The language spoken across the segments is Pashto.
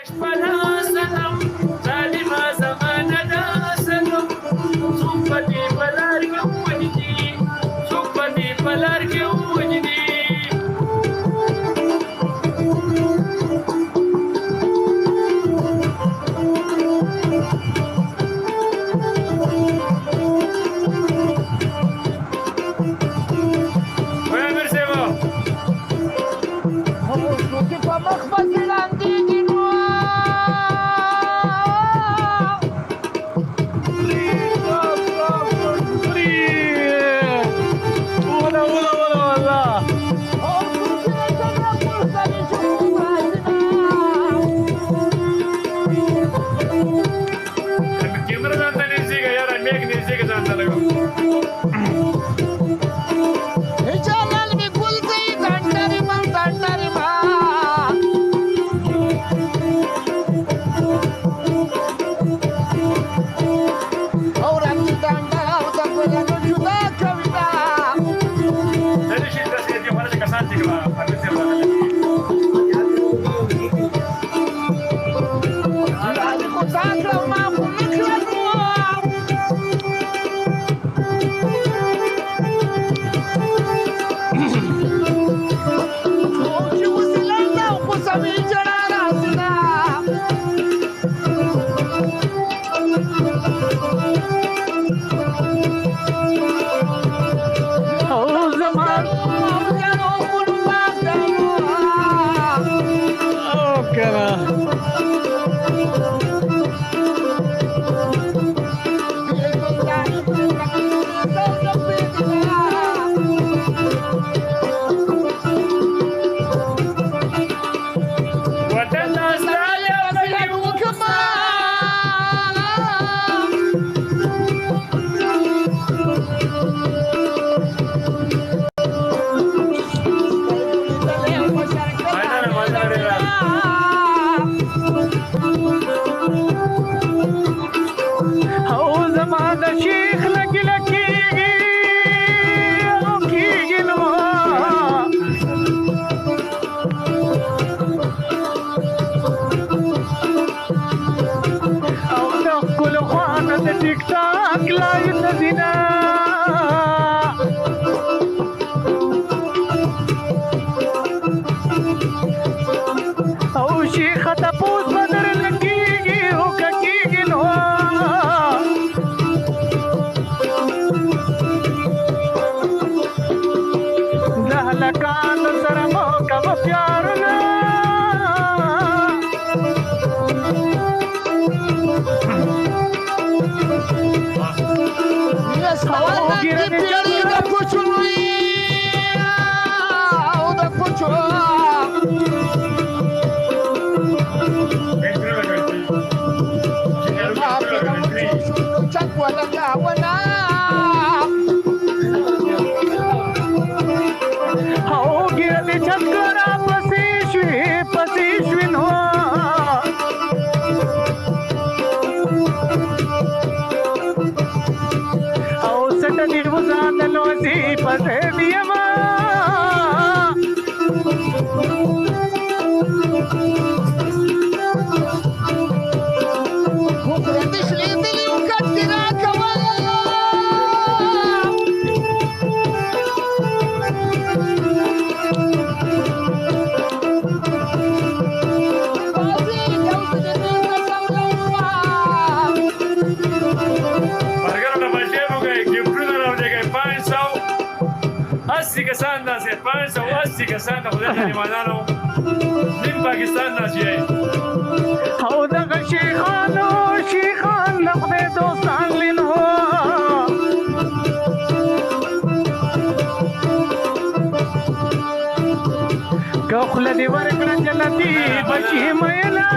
فلا سلام ظالم زماننا سلام صوبتي بلارك وجدي صوبتي بلارك وجدي کسان د خدای خدمتانو من پاکستان ناشي او دغه شیخان له خدای دوستان لینو که خوله دې ورکړه جنتي بچي مینا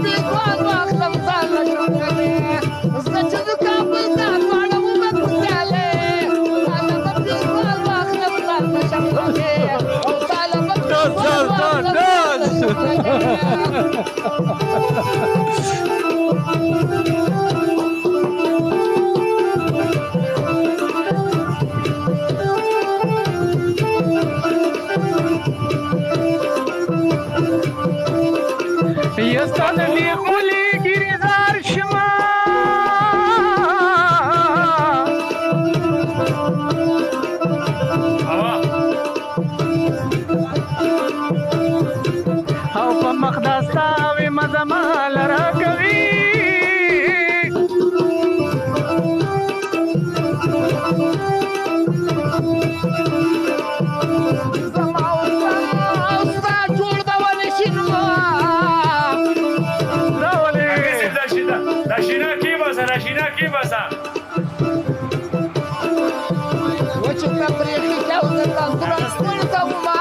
په ځوان واخلم ځان له شملې زه چې زکام په ځان واړم به خوشحالې تاله به په ځوان واخلم ځان له شملې او تاله به په ځوان واخلم ځان له یستان دی خلی گریزار شما او په مخداستا وی مزما لرا کوي زما اوستا جوړ د ونې شینو Rashina ki basa وچ تبریخي او د تندر ورته ما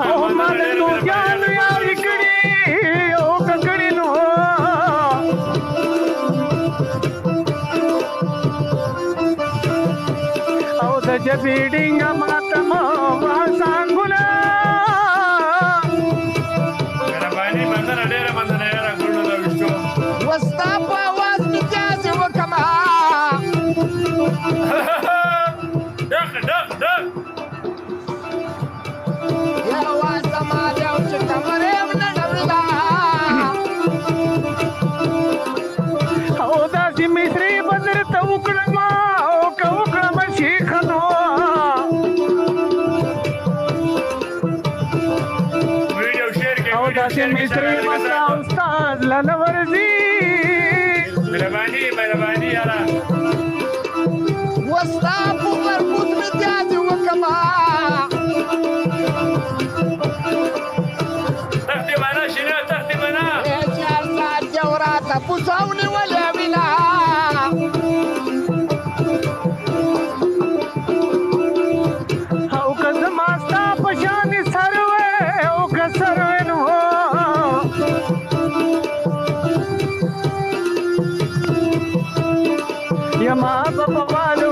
او ما د دوجان یار کړي او ککړي نو او د جبیډینګ ماتم واسانګونه وستا په आवाज کې جاز وکما دغ یا आवाज ما له او چې کمره ونه ډولا او دا چې مصری بدر ته وکړم او وکړم شیخ نو ویډیو شیر کې او دا چې مصری بدر استاد لنورزی مهرباني یاره وستا په مربوط می جاز وکما تختې بنا شنه تختې بنا چار سات جوراته پوساونی ولا ویلا او کزما ستا پشان سروي او کسروي نو یما په والو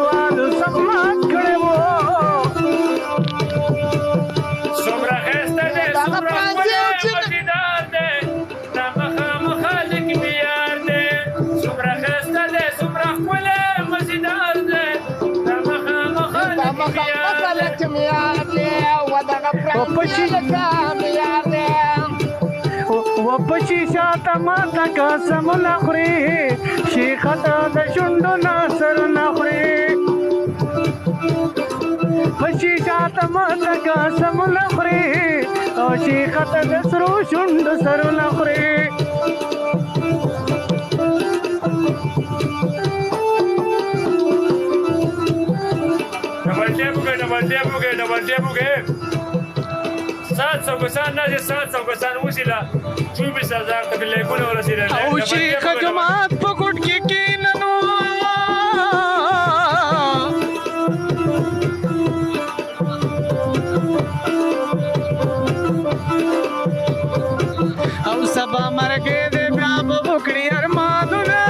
سمات کړو څومره خسته دې څومره مزیدار دې دا مخالک بیار دې څومره خسته دې څومره مزیدار دې دا مخالک بیار دې وپشي شاته ماته قسم نخوري شيخته د شونډو ناصر نخوري پشي شاته ماته قسم نخوري او شيخته د سرو شونډو سر نخوري double tape हो गए 700 कसान ना 700 कसान उसीला 24,000 तक लेकुन और रसीद او شيخ جماعت پکټ کې کیننو او سبا مرګ دې بیا وکړي ارمانونه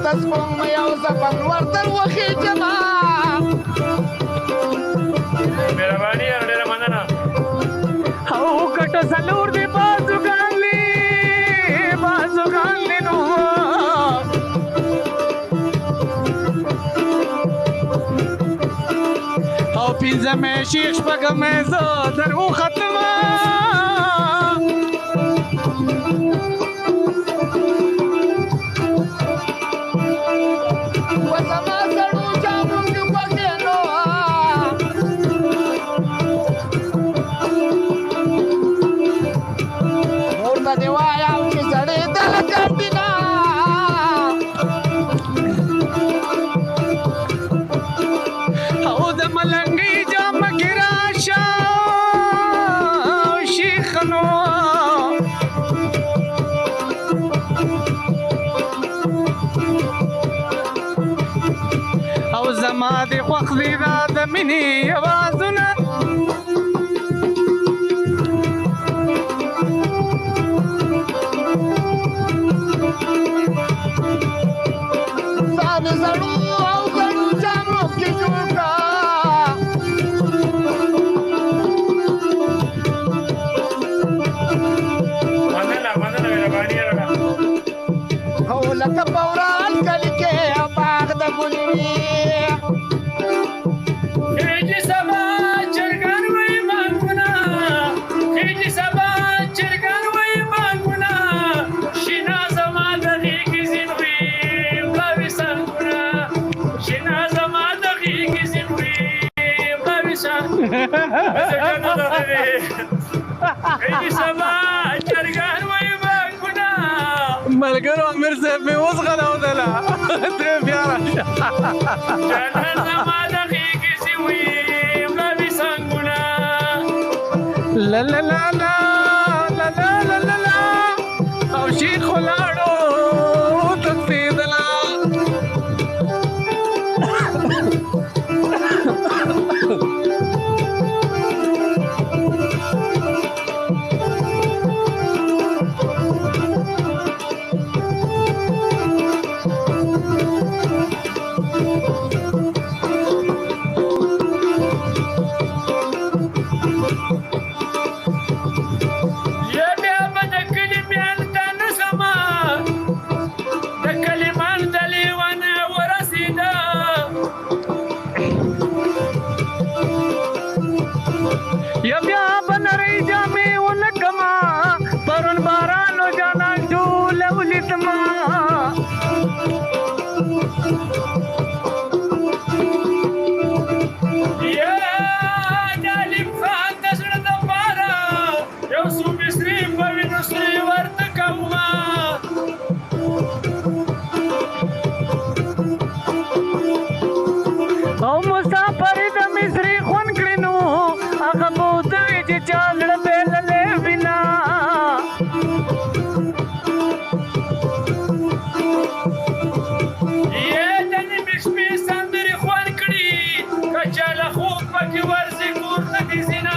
تسمم یو زبن ورتر وخی جما مهرباني یاره ډېره مننه او کټ سلور دی بازو ګانلی نو او پینځه مې شیخ شپږمې زه درو ختمه او د ملنګي جام مینې اوازونه ځان زړو او ګڼو جامو کې جوړ کړه مننه مهرباني وکړه او لکه بوران کلي کې باغ د ګلې وي خېجي سبا چرګان وای بانګونه خېجي سبا چرګان وای بانګونه شینا زما د غېږې ځین وي ملاوي سنګونه شینا زما د غېږې ځین وي ملاوي سنګونه خېجي سبا چرګان وای بانګونه ملګرو امیر صاحب مې اوس غلاودله ته بیا راشه جانان زما د غېږې ځین وي ملاوي سنګونه لا لا لا لا لا لا لا لا لا او شیخ ولاړو تسیدلا یا بیا به د کلي میان ته نه سمه د کلیمان د لیوانه ورسېده یا بیا بنرۍ جامې ونکما پرون بارانو جانا ټوله ولیدما یا د علیم خان د زړه دپاره یو څو مصري په وینو سرې ورته کومه او مسافر د مصري خون کړي نو هغه بوته چې چا زړه بېللې وینا یا د نیمې شپې سندرې خوند کړي که چا له خوب پکې ورځي کور ته دې ځینه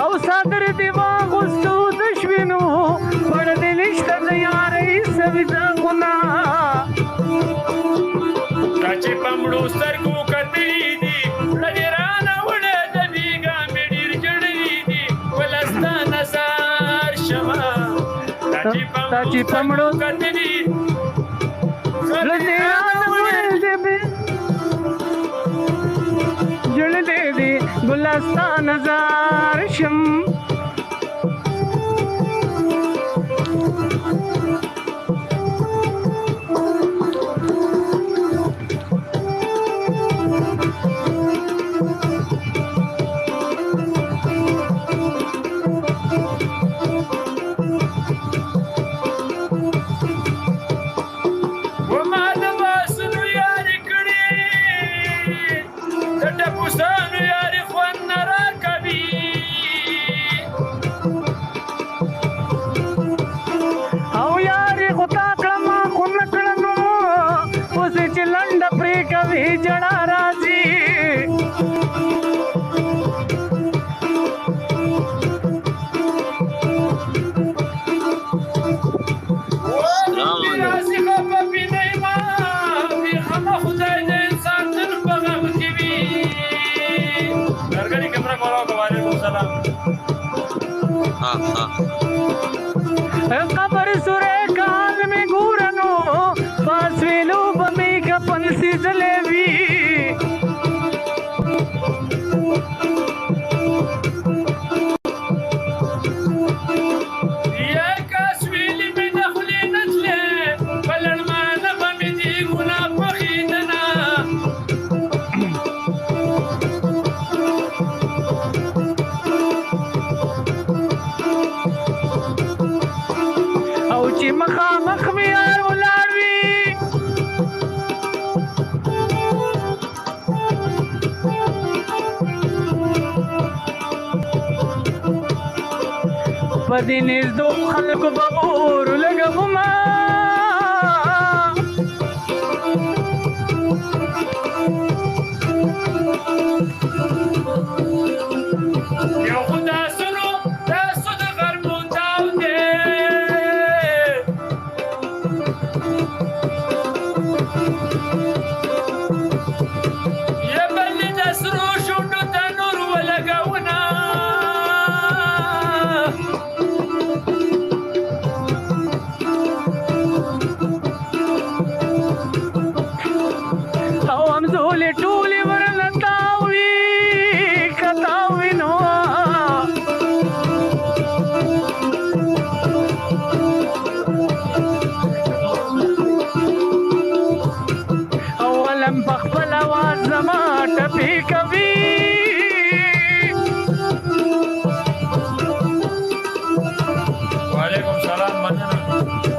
او صدر دی واغوستو د شوینو پړ دې نشته د یارۍ سویدا ګنا تا چې په مړو سترګو کتلي دي زړه دې رانه وړه د بېګا مې ډېر جړلي دي ولستا نظر شمه تا چې په مړو کتلي زړه دې رانه وړه جړ دې دی ګلستا نظر شم وما د باسونو یاري کړي د ټپوسانو یاري خوند نه راکوي او یاري خو تا کړم خو نه کړم اوس چې لنډه پرې کوي جړه راځي راځي خفه بینۍ ما بېغمه خدای د انسان تل په غم کې وي لرګري کمره کولا وکړه وعلیکم سلام قبر سوره کال میں ګورنو پاس ویلو بمی کپن سیزلې وی یا کاس ویلي مې د خولې نه تلې په لړمانه به مې دې ګناه پخېدنه او چې مخامخ مې یار ولاړ وي په دې نږدو خلکو به اور لګومه بخپل आवाज زما ټپي کوي وعلیکم سلام مننه